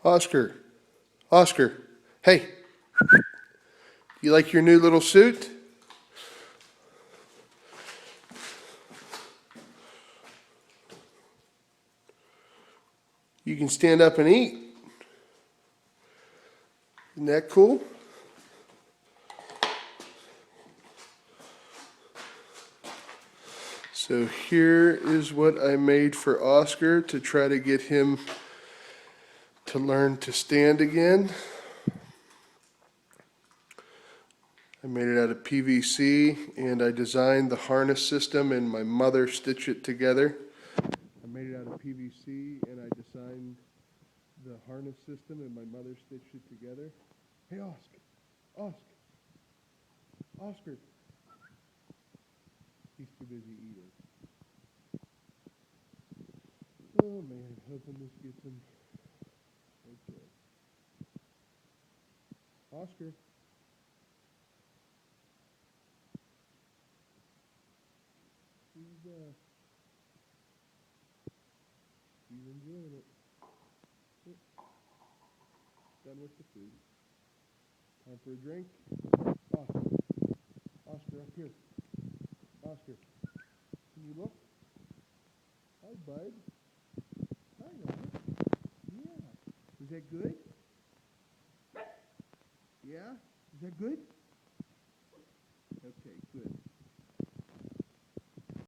Oscar, Oscar, hey, you like your new little suit? You can stand up and eat. Isn't that cool? So here is what I made for Oscar to try to get him to learn to stand again. I made it out of PVC and I designed the harness system and my mother stitched it together. I made it out of PVC and I designed the harness system and my mother stitched it together. Hey Oscar, Oscar. He's too busy eating. Oh man, hoping this gets him. Okay. Oscar. He's enjoying it. Done with the food. Time for a drink. Oscar. Oscar, up here. Oscar. Can you look? Hi, bud. Hi, Oscar. Yeah. Is that good? Yeah? Is that good?